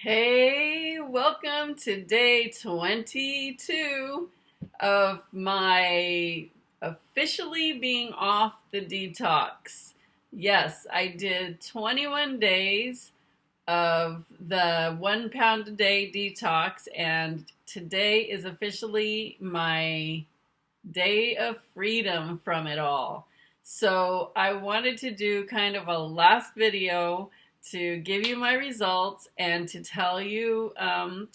Hey, welcome to day 22 of my officially being off the detox. Yes, I did 21 days of the 1 pound a day detox, and today is officially my day of freedom from it all. So I wanted to do kind of a last video to give you my results and to tell you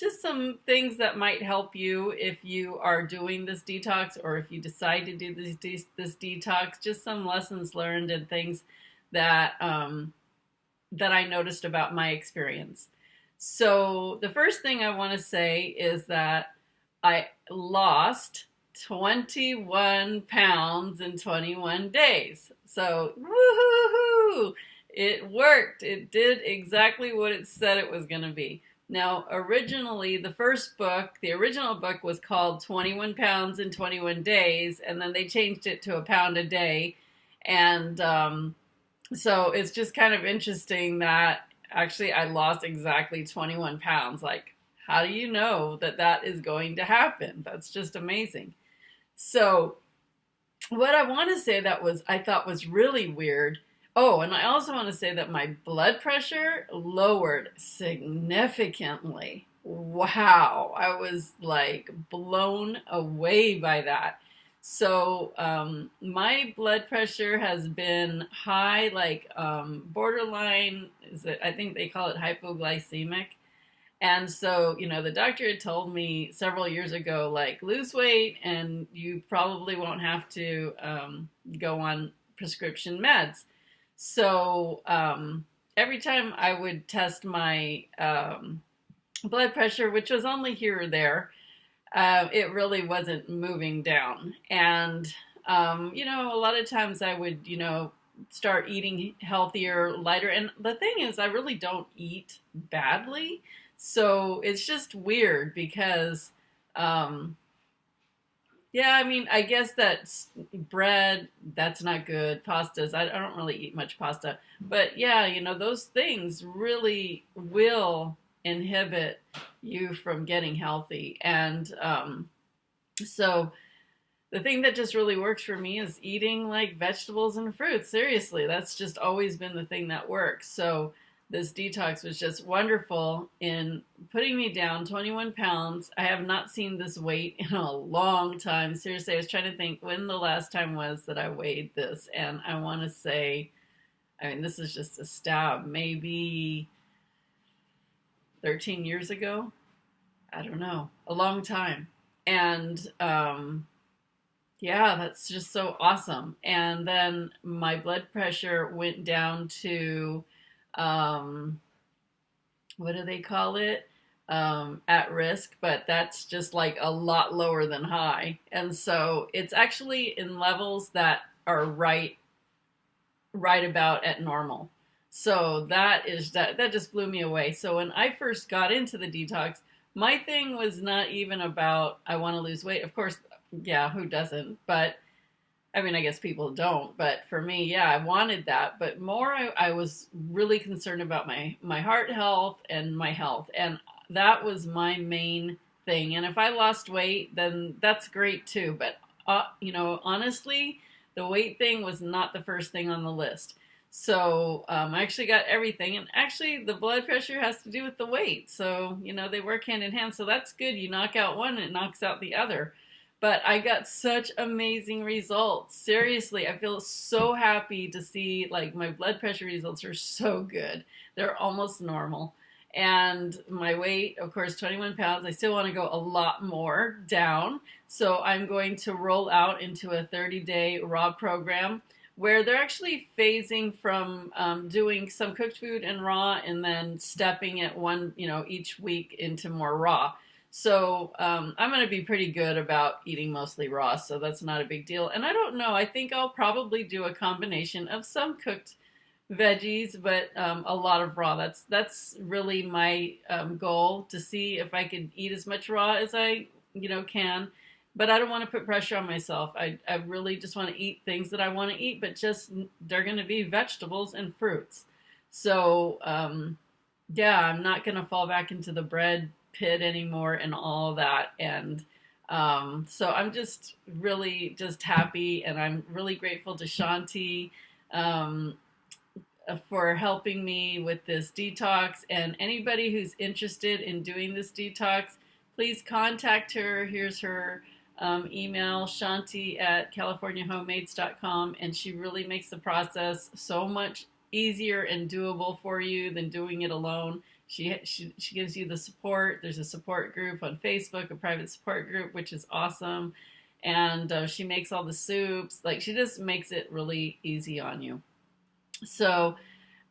just some things that might help you if you are doing this detox or if you decide to do this detox, just some lessons learned and things that that I noticed about my experience. So the first thing I want to say is that I lost 21 pounds in 21 days. So, woohoo! It worked. It did exactly what it said it was going to be. Now, originally, the original book was called 21 Pounds in 21 Days, and then they changed it to a pound a day. And so it's just kind of interesting that actually I lost exactly 21 pounds. Like, how do you know that that is going to happen? That's just amazing. So, what I want to say that I thought was really weird. Oh, and I also want to say that my blood pressure lowered significantly. Wow. I was like blown away by that. So, my blood pressure has been high, like borderline, I think they call it hypoglycemic. And so, the doctor had told me several years ago, like, lose weight and you probably won't have to go on prescription meds. So, every time I would test my blood pressure, which was only here or there, it really wasn't moving down. And, a lot of times I would, start eating healthier, lighter. And the thing is, I really don't eat badly. So it's just weird because, yeah, I mean, I guess that's bread, that's not good. Pastas, I don't really eat much pasta. But yeah, those things really will inhibit you from getting healthy. And so the thing that just really works for me is eating like vegetables and fruits. Seriously, that's just always been the thing that works. So this detox was just wonderful in putting me down 21 pounds. I have not seen this weight in a long time. Seriously, I was trying to think when the last time was that I weighed this. And I want to say, I mean, this is just a stab, maybe 13 years ago. I don't know, a long time. And yeah, that's just so awesome. And then my blood pressure went down to, um, what do they call it? At risk, but that's just like a lot lower than high. And so it's actually in levels that are right about at normal. So that just blew me away. So when I first got into the detox, my thing was not even about I want to lose weight. Of course, yeah, who doesn't? But I mean, I guess people don't, but for me, yeah, I wanted that. But more, I was really concerned about my heart health and my health, and that was my main thing. And if I lost weight, then that's great too. But honestly, the weight thing was not the first thing on the list. So I actually got everything, and actually, the blood pressure has to do with the weight. So they work hand in hand. So that's good. You knock out one, it knocks out the other. But I got such amazing results. Seriously, I feel so happy to see like my blood pressure results are so good. They're almost normal. And my weight, of course, 21 pounds. I still want to go a lot more down. So I'm going to roll out into a 30-day raw program where they're actually phasing from doing some cooked food and raw and then stepping it each week into more raw. So I'm going to be pretty good about eating mostly raw, so that's not a big deal. And I don't know, I think I'll probably do a combination of some cooked veggies, but a lot of raw. That's really my goal, to see if I could eat as much raw as I can. But I don't want to put pressure on myself. I really just want to eat things that I want to eat, but just they're going to be vegetables and fruits. So yeah, I'm not going to fall back into the bread pit anymore and all that. And so I'm just really just happy, and I'm really grateful to Shanti um, for helping me with this detox. And anybody who's interested in doing this detox, please contact her. Here's her email, shanti@californiahomemades.com, and she really makes the process so much easier and doable for you than doing it alone. She gives you the support. There's a support group on Facebook, a private support group, which is awesome. And she makes all the soups. Like, she just makes it really easy on you. So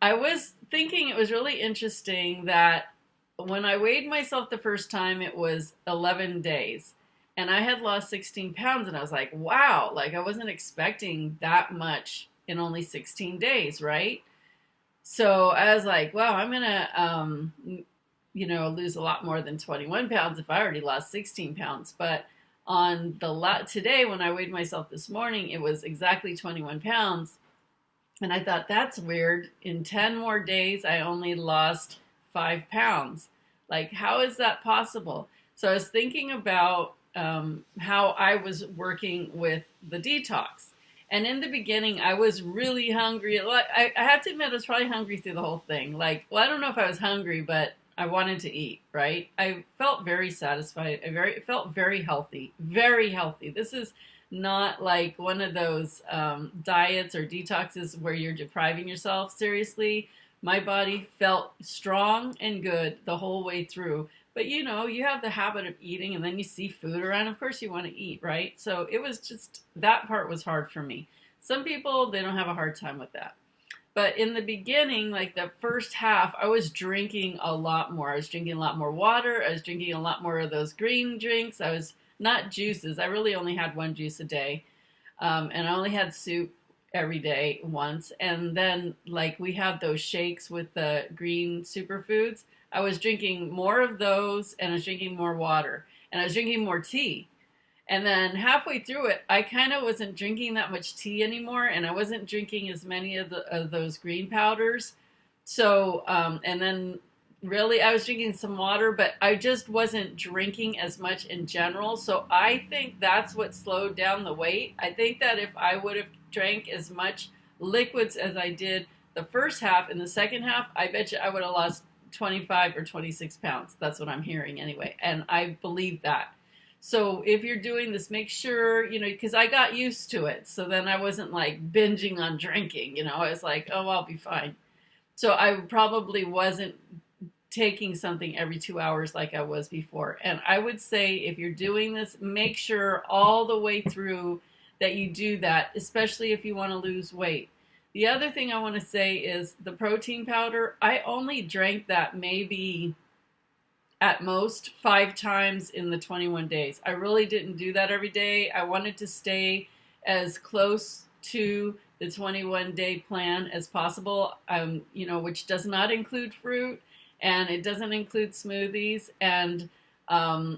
I was thinking it was really interesting that when I weighed myself the first time, it was 11 days. And I had lost 16 pounds, and I was like, wow, like I wasn't expecting that much in only 16 days, right? So I was like, wow, I'm gonna, lose a lot more than 21 pounds if I already lost 16 pounds. But on the lot today, when I weighed myself this morning, it was exactly 21 pounds. And I thought, that's weird. In 10 more days, I only lost 5 pounds. Like, how is that possible? So I was thinking about how I was working with the detox. And in the beginning, I was really hungry. I have to admit, I was probably hungry through the whole thing. Like, well, I don't know if I was hungry, but I wanted to eat, right? I felt very satisfied. It felt very healthy, very healthy. This is not like one of those diets or detoxes where you're depriving yourself. Seriously, my body felt strong and good the whole way through. But you know, you have the habit of eating, and then you see food around. Of course you want to eat, right? So it was just, that part was hard for me. Some people, they don't have a hard time with that. But in the beginning, like the first half, I was drinking a lot more. I was drinking a lot more water. I was drinking a lot more of those green drinks. I was not juices. I really only had one juice a day. And I only had soup every day once. And then like we have those shakes with the green superfoods. I was drinking more of those, and I was drinking more water, and I was drinking more tea. And then halfway through it, I kind of wasn't drinking that much tea anymore, and I wasn't drinking as many of those green powders. So, and then really I was drinking some water, but I just wasn't drinking as much in general. So I think that's what slowed down the weight. I think that if I would have drank as much liquids as I did the first half, in the second half, I bet you I would have lost 25 or 26 pounds. That's what I'm hearing anyway. And I believe that. So if you're doing this, make sure, because I got used to it. So then I wasn't like binging on drinking, I was like, oh, I'll be fine. So I probably wasn't taking something every 2 hours like I was before. And I would say if you're doing this, make sure all the way through that you do that, especially if you want to lose weight. The other thing I want to say is the protein powder. I only drank that maybe at most 5 times in the 21 days. I really didn't do that every day. I wanted to stay as close to the 21-day plan as possible, which does not include fruit, and it doesn't include smoothies. And I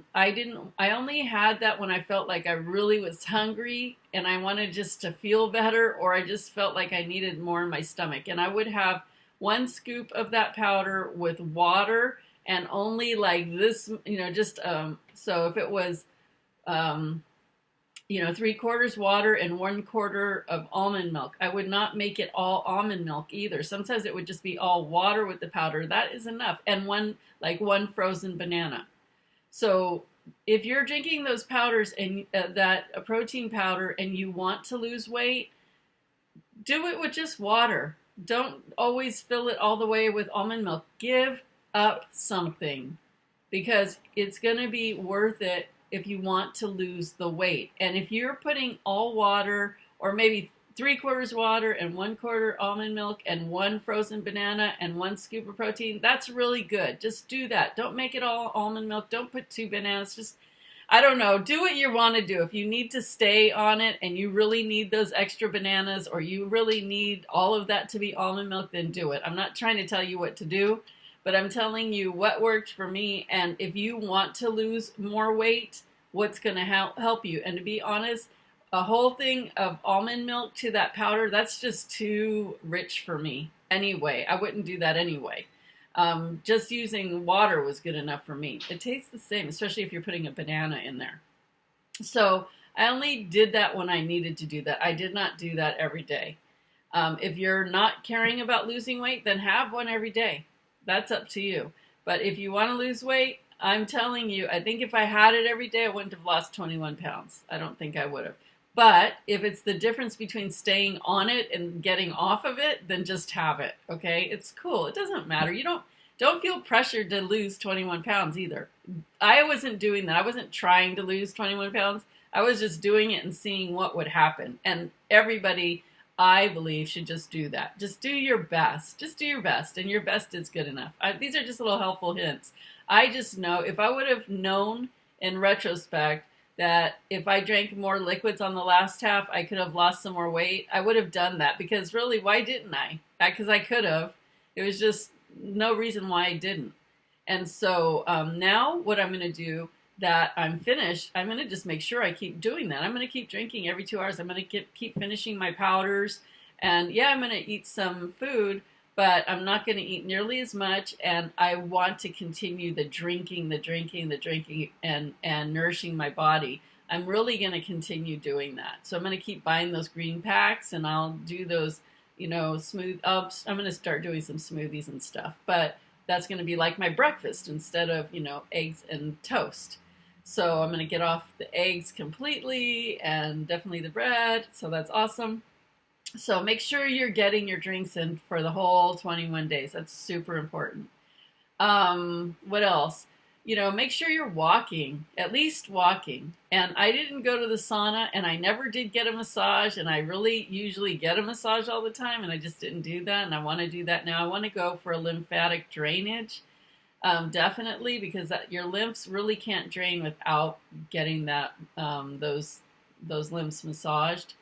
only had that when I felt like I really was hungry and I wanted just to feel better, or I just felt like I needed more in my stomach. And I would have 1 scoop of that powder with water, and only like this, so if it was, 3/4 water and 1/4 of almond milk, I would not make it all almond milk either. Sometimes it would just be all water with the powder. That is enough. And one frozen banana. So if you're drinking those powders and a protein powder, and you want to lose weight, do it with just water. Don't always fill it all the way with almond milk. Give up something, because it's going to be worth it if you want to lose the weight. And if you're putting all water, or maybe 3/4 water and 1/4 almond milk and 1 frozen banana and 1 scoop of protein, that's really good. Just do that. Don't make it all almond milk. Don't put 2 bananas. Just, I don't know, do what you want to do. If you need to stay on it and you really need those extra bananas, or you really need all of that to be almond milk, then do it. I'm not trying to tell you what to do, but I'm telling you what worked for me. And if you want to lose more weight, what's going to help you. And to be honest, a whole thing of almond milk to that powder, that's just too rich for me anyway. I wouldn't do that anyway. Just using water was good enough for me. It tastes the same, especially if you're putting a banana in there. So I only did that when I needed to do that. I did not do that every day. If you're not caring about losing weight, then have one every day. That's up to you. But if you want to lose weight, I'm telling you, I think if I had it every day, I wouldn't have lost 21 pounds. I don't think I would have. But if it's the difference between staying on it and getting off of it, then just have it. Okay? It's cool. It doesn't matter. You don't feel pressured to lose 21 pounds either. I wasn't doing that. I wasn't trying to lose 21 pounds. I was just doing it and seeing what would happen. And everybody, I believe, should just do that. Just do your best. Just do your best. And your best is good enough. These are just little helpful hints. I just know if I would have known in retrospect that if I drank more liquids on the last half, I could have lost some more weight, I would have done that. Because really, why didn't I? Because I could have. It was just no reason why I didn't. And so now what I'm going to do that I'm finished, I'm going to just make sure I keep doing that. I'm going to keep drinking every 2 hours. I'm going to keep finishing my powders. And yeah, I'm going to eat some food, but I'm not going to eat nearly as much. And I want to continue the drinking, and nourishing my body. I'm really going to continue doing that. So I'm going to keep buying those green packs, and I'll do those, I'm going to start doing some smoothies and stuff. But that's going to be like my breakfast instead of, eggs and toast. So I'm going to get off the eggs completely and definitely the bread. So that's awesome. So make sure you're getting your drinks in for the whole 21 days. That's super important. What else? Make sure you're walking, at least walking. And I didn't go to the sauna, and I never did get a massage, and I really usually get a massage all the time, and I just didn't do that, and I want to do that now. I want to go for a lymphatic drainage, definitely, because your lymphs really can't drain without getting those lymphs massaged.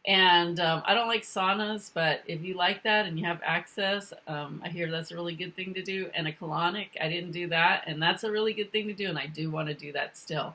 And I don't like saunas, but if you like that and you have access, I hear that's a really good thing to do. And a colonic, I didn't do that, and that's a really good thing to do, and I do want to do that still.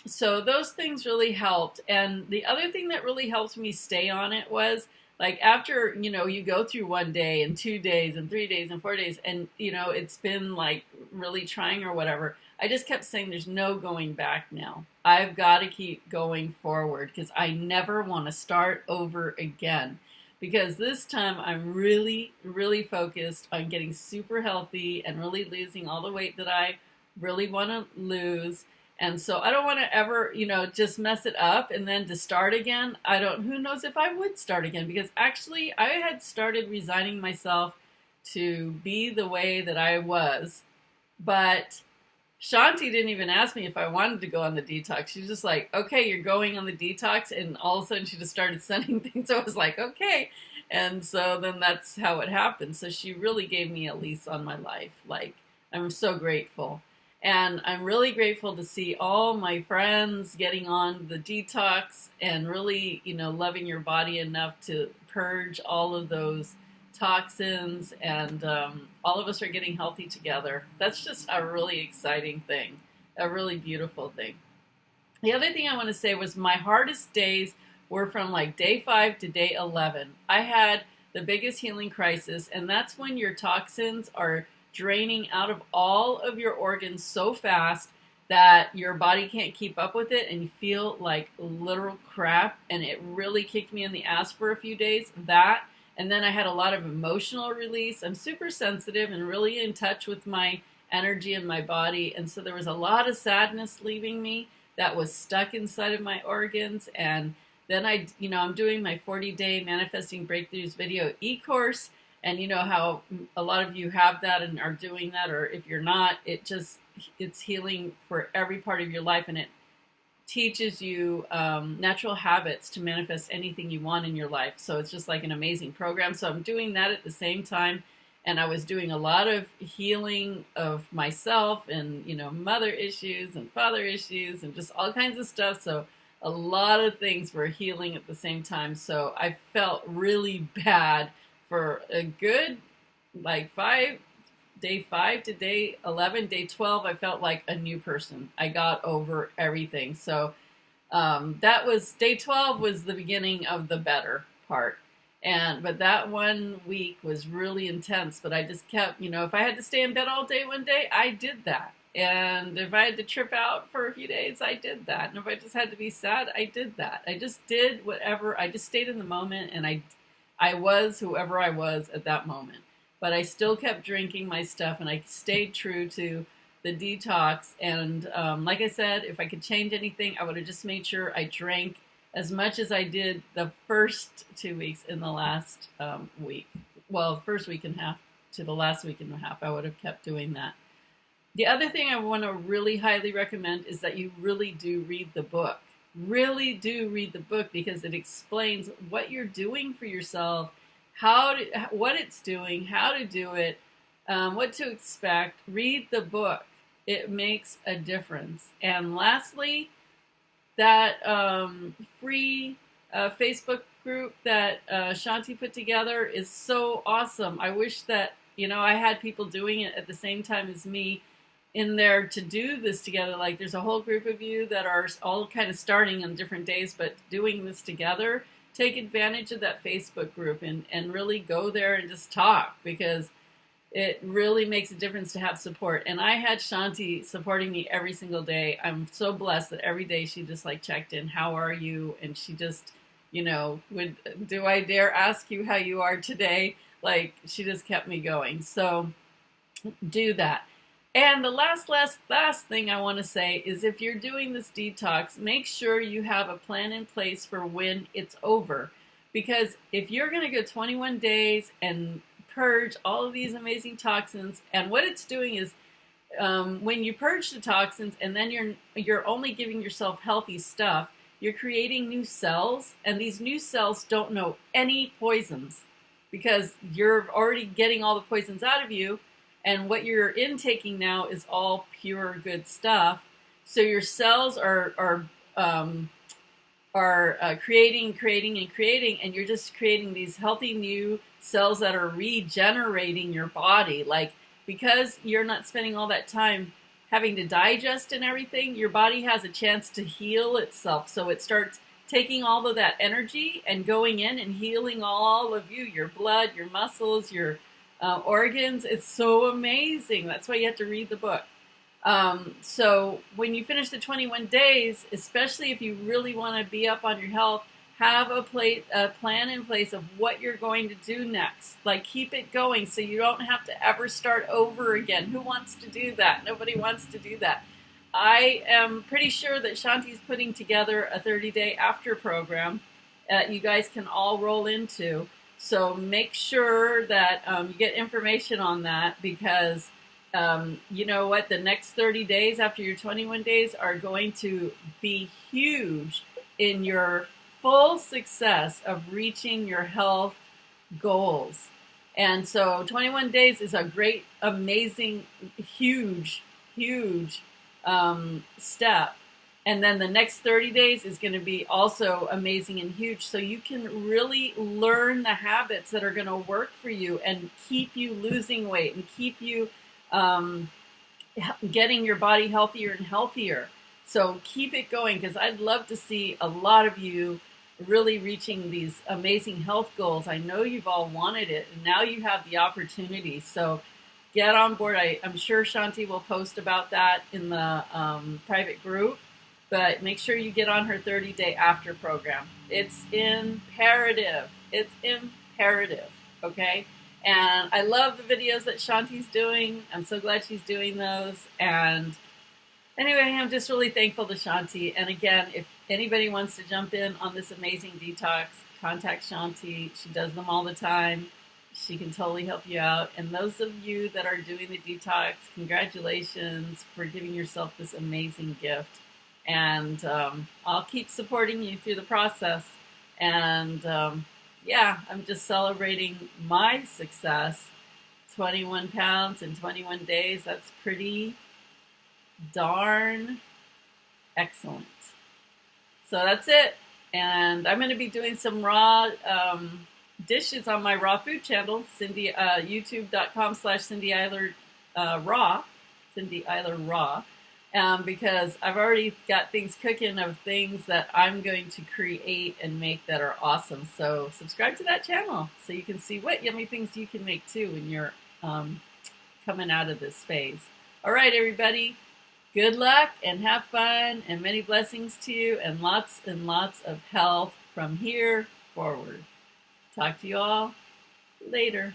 So those things really helped. And the other thing that really helped me stay on it was, like, after, you go through 1 day and 2 days and 3 days and 4 days, and, it's been, like, really trying or whatever, I just kept saying there's no going back now. I've got to keep going forward because I never want to start over again. Because this time I'm really, really focused on getting super healthy and really losing all the weight that I really want to lose. And so I don't want to ever, just mess it up and then to start again. Who knows if I would start again, because actually I had started resigning myself to be the way that I was. But Shanti didn't even ask me if I wanted to go on the detox. She was just like, okay, you're going on the detox. And all of a sudden she just started sending things. So I was like, okay. And so then that's how it happened. So she really gave me a lease on my life. Like, I'm so grateful. And I'm really grateful to see all my friends getting on the detox and really, loving your body enough to purge all of those toxins, and all of us are getting healthy together. That's just a really exciting thing, a really beautiful thing. The other thing I want to say was my hardest days were from like day 5 to day 11. I had the biggest healing crisis, and that's when your toxins are draining out of all of your organs so fast that your body can't keep up with it, and you feel like literal crap. And it really kicked me in the ass for a few days. That, and then I had a lot of emotional release. I'm super sensitive and really in touch with my energy and my body. And so there was a lot of sadness leaving me that was stuck inside of my organs. And then I'm doing my 40-day Manifesting Breakthroughs video e-course. And you know how a lot of you have that and are doing that, or if you're not, it's healing for every part of your life. And it teaches you natural habits to manifest anything you want in your life. So it's just like an amazing program. So I'm doing that at the same time. And I was doing a lot of healing of myself and, mother issues and father issues and just all kinds of stuff. So a lot of things were healing at the same time. So I felt really bad for a good, like day 5 to day 11, day 12, I felt like a new person. I got over everything. So that was, day 12 was the beginning of the better part. But that 1 week was really intense. But I just kept, if I had to stay in bed all day one day, I did that. And if I had to trip out for a few days, I did that. And if I just had to be sad, I did that. I just did whatever. I just stayed in the moment, and I was whoever I was at that moment. But I still kept drinking my stuff, and I stayed true to the detox. And like I said, if I could change anything, I would have just made sure I drank as much as I did the first 2 weeks in the last week. Well, the first week and a half to the last week and a half, I would have kept doing that. The other thing I want to really highly recommend is that you really do read the book. Really do read the book, because it explains what you're doing for yourself, what it's doing, how to do it, what to expect. Read the book. It makes a difference. And lastly, that free Facebook group that Shanti put together is so awesome. I wish that, I had people doing it at the same time as me in there to do this together. Like, there's a whole group of you that are all kind of starting on different days, but doing this together. Take advantage of that Facebook group and really go there and just talk, because it really makes a difference to have support. And I had Shanti supporting me every single day. I'm so blessed that every day she just checked in, how are you? And she just, do I dare ask you how you are today? She just kept me going. So do that. And the last thing I want to say is, if you're doing this detox, make sure you have a plan in place for when it's over. Because if you're going to go 21 days and purge all of these amazing toxins, and what it's doing is, when you purge the toxins and then you're only giving yourself healthy stuff, you're creating new cells, and these new cells don't know any poisons, because you're already getting all the poisons out of you, and what you're intaking now is all pure good stuff. So your cells are creating, and you're just creating these healthy new cells that are regenerating your body. Because you're not spending all that time having to digest and everything, your body has a chance to heal itself. So it starts taking all of that energy and going in and healing all of you, your blood, your muscles, your organs. It's so amazing. That's why you have to read the book. So when you finish the 21 days, especially if you really want to be up on your health, have a plan in place of what you're going to do next. Keep it going so you don't have to ever start over again. Who wants to do that? Nobody wants to do that. I am pretty sure that Shanti's putting together a 30-day after program you guys can all roll into. So make sure that you get information on that, because you know what? The next 30 days after your 21 days are going to be huge in your full success of reaching your health goals. And so 21 days is a great, amazing, huge step. And then the next 30 days is going to be also amazing and huge. So you can really learn the habits that are going to work for you and keep you losing weight and keep you getting your body healthier and healthier. So keep it going, because I'd love to see a lot of you really reaching these amazing health goals. I know you've all wanted it, and now you have the opportunity. So get on board. I'm sure Shanti will post about that in the private group. But make sure you get on her 30-day after program. It's imperative. It's imperative, okay? And I love the videos that Shanti's doing. I'm so glad she's doing those. And anyway, I'm just really thankful to Shanti. And again, if anybody wants to jump in on this amazing detox, contact Shanti. She does them all the time. She can totally help you out. And those of you that are doing the detox, congratulations for giving yourself this amazing gift. And I'll keep supporting you through the process. And yeah, I'm just celebrating my success. 21 pounds in 21 days. That's pretty darn excellent. So that's it. And I'm going to be doing some raw dishes on my raw food channel, youtube.com/Cindy Eiler Raw. Cindy Eiler Raw. because I've already got things cooking of things that I'm going to create and make that are awesome. So subscribe to that channel so you can see what yummy things you can make too when you're coming out of this phase. All right, everybody. Good luck and have fun and many blessings to you and lots of health from here forward. Talk to you all later.